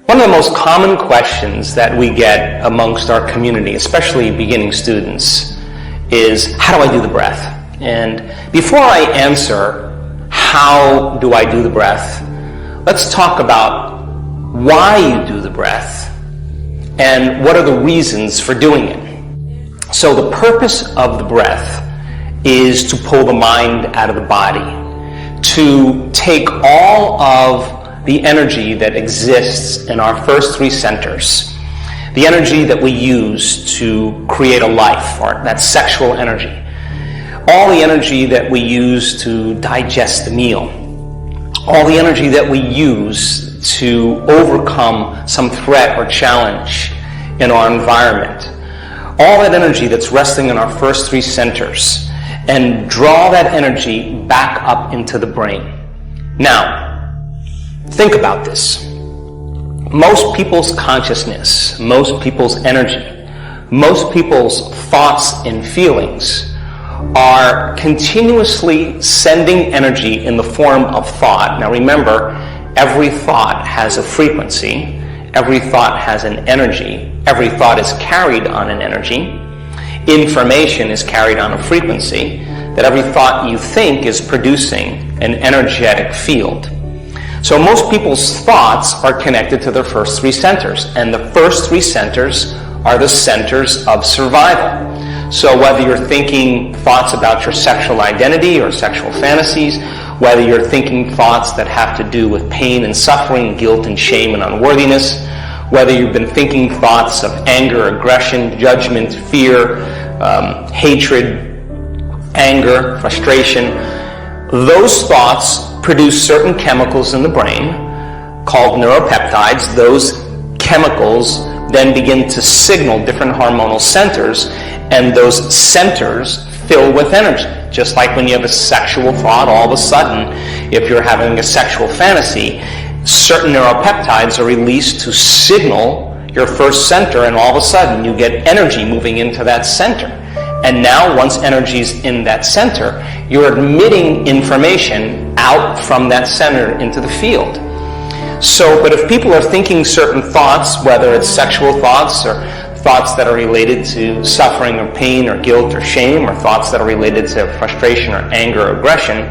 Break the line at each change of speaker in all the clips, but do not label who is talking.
One of the most common questions that we get amongst our community, especially beginning students, is how do I do the breath? And before I answer how do I do the breath, let's talk about why you do the breath and what are the reasons for doing it. So the purpose of the breath is to pull the mind out of the body, to take all of the energy that exists in our first three centers, the energy that we use to create a life, or that sexual energy, all the energy that we use to digest the meal, all the energy that we use to overcome some threat or challenge in our environment, all that energy that's resting in our first three centers, and draw that energy back up into the brain. Now, think about this. Most people's consciousness, most people's energy, most people's thoughts and feelings are continuously sending energy in the form of thought. Now remember, every thought has a frequency, every thought has an energy, every thought is carried on an energy, information is carried on a frequency, that every thought you think is producing an energetic field. So most people's thoughts are connected to their first three centers, and the first three centers are the centers of survival. So whether you're thinking thoughts about your sexual identity or sexual fantasies, whether you're thinking thoughts that have to do with pain and suffering, guilt and shame and unworthiness, whether you've been thinking thoughts of anger, aggression, judgment, fear, hatred, anger, frustration, those thoughts produce certain chemicals in the brain called neuropeptides. Those chemicals then begin to signal different hormonal centers, and those centers fill with energy. Just like when you have a sexual thought, all of a sudden, if you're having a sexual fantasy, certain neuropeptides are released to signal your first center, and all of a sudden you get energy moving into that center. And now, once energy is in that center, you're emitting information out from that center into the field. So, but if people are thinking certain thoughts, whether it's sexual thoughts or thoughts that are related to suffering or pain or guilt or shame, or thoughts that are related to frustration or anger or aggression,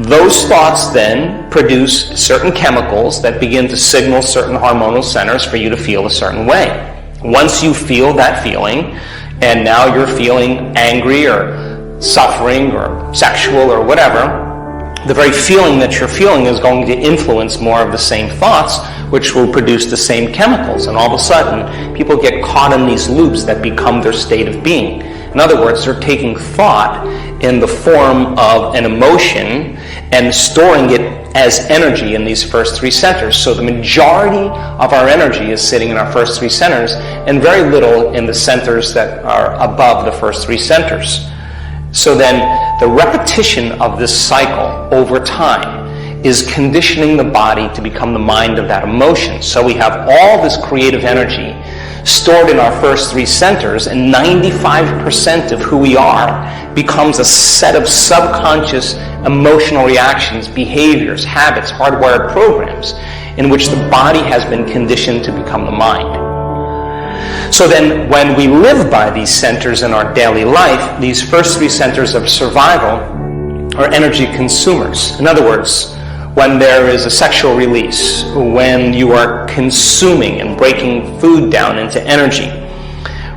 those thoughts then produce certain chemicals that begin to signal certain hormonal centers for you to feel a certain way. Once you feel that feeling, and now you're feeling angry or suffering or sexual or whatever, the very feeling that you're feeling is going to influence more of the same thoughts, which will produce the same chemicals. And all of a sudden, people get caught in these loops that become their state of being. In other words, they're taking thought in the form of an emotion and storing it as energy in these first three centers. So the majority of our energy is sitting in our first three centers, and very little in the centers that are above the first three centers. So then the repetition of this cycle over time is conditioning the body to become the mind of that emotion. So we have all this creative energy stored in our first three centers, and 95% of who we are becomes a set of subconscious emotional reactions, behaviors, habits, hardwired programs in which the body has been conditioned to become the mind. So then when we live by these centers in our daily life, these first three centers of survival are energy consumers. In other words, when there is a sexual release, when you are consuming and breaking food down into energy,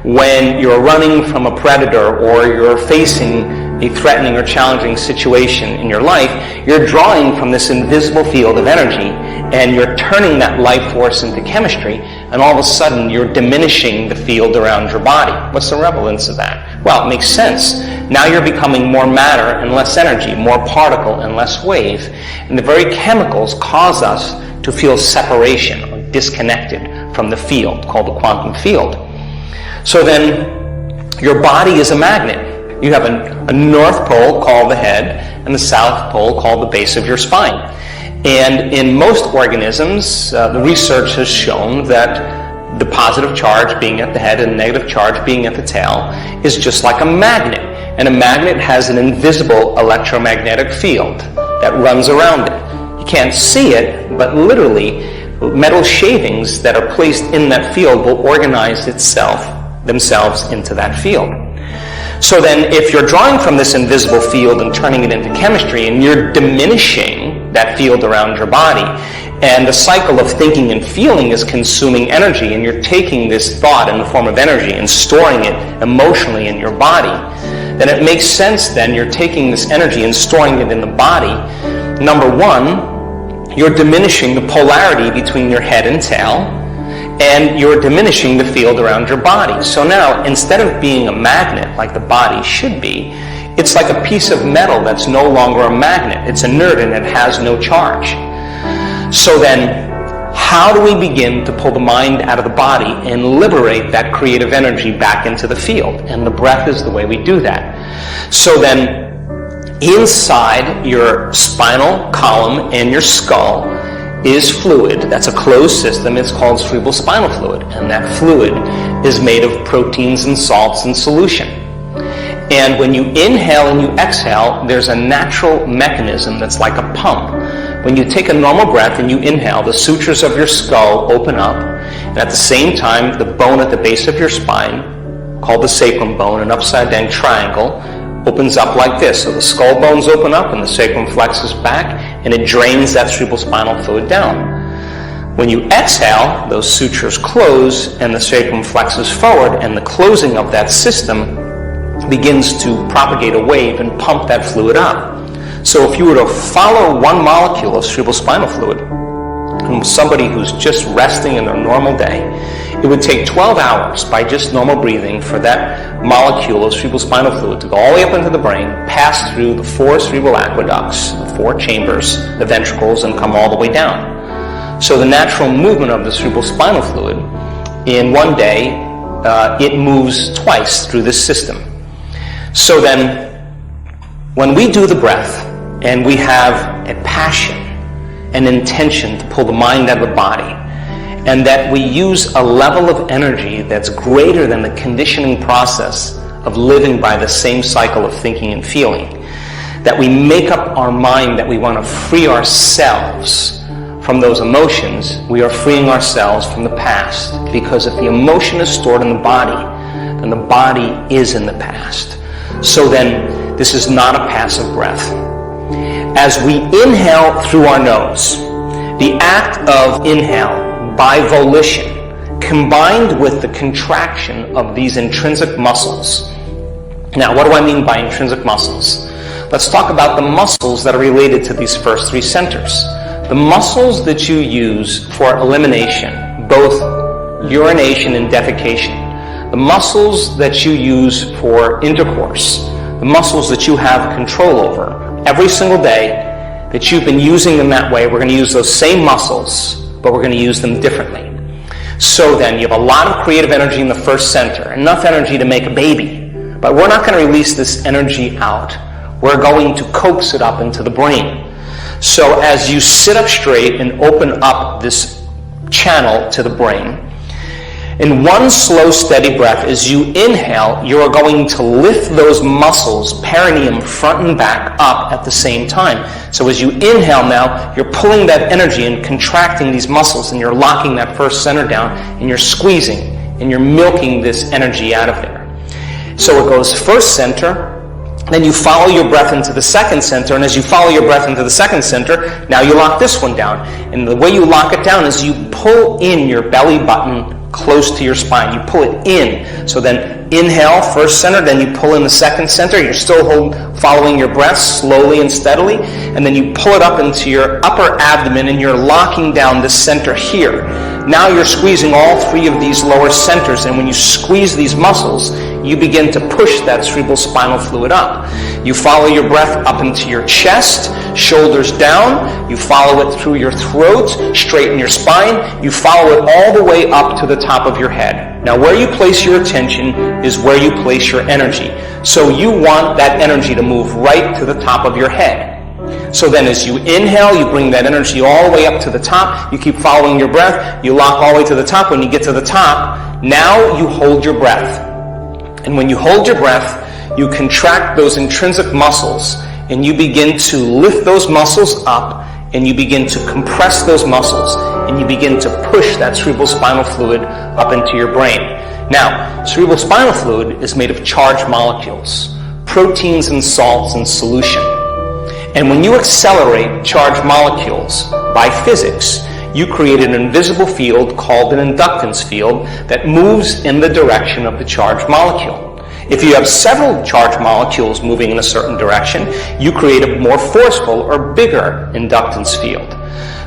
when you're running from a predator or you're facing a threatening or challenging situation in your life, you're drawing from this invisible field of energy and you're turning that life force into chemistry, and all of a sudden you're diminishing the field around your body. What's the relevance of that? Well, it makes sense. Now you're becoming more matter and less energy, more particle and less wave, and the very chemicals cause us to feel separation or disconnected from the field called the quantum field. So then your body is a magnet. You have a north pole called the head and the south pole called the base of your spine. And in most organisms, the research has shown that the positive charge being at the head and the negative charge being at the tail is just like a magnet. And a magnet has an invisible electromagnetic field that runs around it. You can't see it, but literally metal shavings that are placed in that field will organize themselves into that field. So then if you're drawing from this invisible field and turning it into chemistry, and you're diminishing that field around your body, and the cycle of thinking and feeling is consuming energy, and you're taking this thought in the form of energy and storing it emotionally in your body, then it makes sense then you're taking this energy and storing it in the body. Number one, you're diminishing the polarity between your head and tail, and you're diminishing the field around your body. So now, instead of being a magnet like the body should be, it's like a piece of metal that's no longer a magnet. It's inert and it has no charge. So then, how do we begin to pull the mind out of the body and liberate that creative energy back into the field? And the breath is the way we do that. So then, inside your spinal column and your skull is fluid. That's a closed system. It's called cerebral spinal fluid. And that fluid is made of proteins and salts in solution. And when you inhale and you exhale, there's a natural mechanism that's like a pump. When you take a normal breath and you inhale, the sutures of your skull open up. And at the same time, the bone at the base of your spine, called the sacrum bone, an upside down triangle, opens up like this. So the skull bones open up and the sacrum flexes back, and it drains that cerebral spinal fluid down. When you exhale, those sutures close and the sacrum flexes forward, and the closing of that system begins to propagate a wave and pump that fluid up. So if you were to follow one molecule of cerebral spinal fluid from somebody who's just resting in their normal day, it would take 12 hours by just normal breathing for that molecule of cerebral spinal fluid to go all the way up into the brain, pass through the 4 cerebral aqueducts, the 4 chambers, the ventricles, and come all the way down. So the natural movement of the cerebral spinal fluid, in one day, it moves twice through this system. So then, when we do the breath, and we have a passion, an intention to pull the mind out of the body, and that we use a level of energy that's greater than the conditioning process of living by the same cycle of thinking and feeling, that we make up our mind that we want to free ourselves from those emotions, we are freeing ourselves from the past. Because if the emotion is stored in the body, then the body is in the past. So then, this is not a passive breath. As we inhale through our nose, the act of inhale by volition combined with the contraction of these intrinsic muscles. Now, what do I mean by intrinsic muscles? Let's talk about the muscles that are related to these first 3 centers. The muscles that you use for elimination, both urination and defecation. The muscles that you use for intercourse. The muscles that you have control over. Every single day that you've been using them that way, we're going to use those same muscles, but we're going to use them differently. So then, you have a lot of creative energy in the first center, enough energy to make a baby. But we're not going to release this energy out. We're going to coax it up into the brain. So as you sit up straight and open up this channel to the brain, in one slow, steady breath, as you inhale, you are going to lift those muscles, perineum, front and back, up at the same time. So as you inhale now, you're pulling that energy and contracting these muscles, and you're locking that first center down, and you're squeezing, and you're milking this energy out of there. So it goes first center, then you follow your breath into the second center, and as you follow your breath into the second center, now you lock this one down. And the way you lock it down is you pull in your belly button close to your spine. You pull it in. So then inhale, first center, then you pull in the second center. You're still following your breath slowly and steadily. And then you pull it up into your upper abdomen, and you're locking down the center here. Now you're squeezing all 3 of these lower centers, and when you squeeze these muscles, you begin to push that cerebral spinal fluid up. You follow your breath up into your chest, shoulders down. You follow it through your throat, straighten your spine. You follow it all the way up to the top of your head. Now, where you place your attention is where you place your energy. So you want that energy to move right to the top of your head. So then as you inhale, you bring that energy all the way up to the top. You keep following your breath. You lock all the way to the top. When you get to the top, now you hold your breath. And when you hold your breath, you contract those intrinsic muscles, and you begin to lift those muscles up, and you begin to compress those muscles, and you begin to push that cerebrospinal fluid up into your brain. Now, cerebrospinal fluid is made of charged molecules, proteins and salts in solution. And when you accelerate charged molecules by physics, you create an invisible field called an inductance field that moves in the direction of the charged molecule. If you have several charged molecules moving in a certain direction, you create a more forceful or bigger inductance field.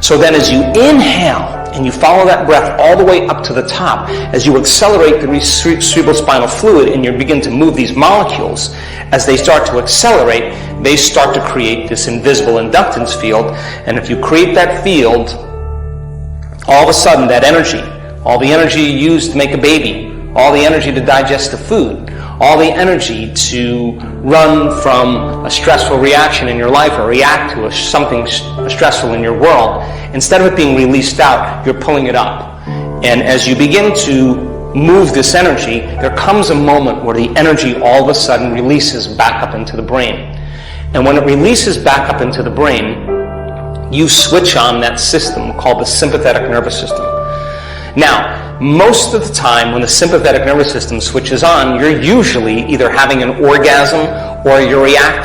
So then as you inhale and you follow that breath all the way up to the top, as you accelerate the cerebrospinal fluid and you begin to move these molecules, as they start to accelerate, they start to create this invisible inductance field. And if you create that field, all of a sudden that energy, all the energy you use to make a baby, all the energy to digest the food, all the energy to run from a stressful reaction in your life or react to something stressful in your world, instead of it being released out, you're pulling it up. And as you begin to move this energy, there comes a moment where the energy all of a sudden releases back up into the brain. And when it releases back up into the brain, you switch on that system called the sympathetic nervous system. Now, most of the time when the sympathetic nervous system switches on, you're usually either having an orgasm or you're reacting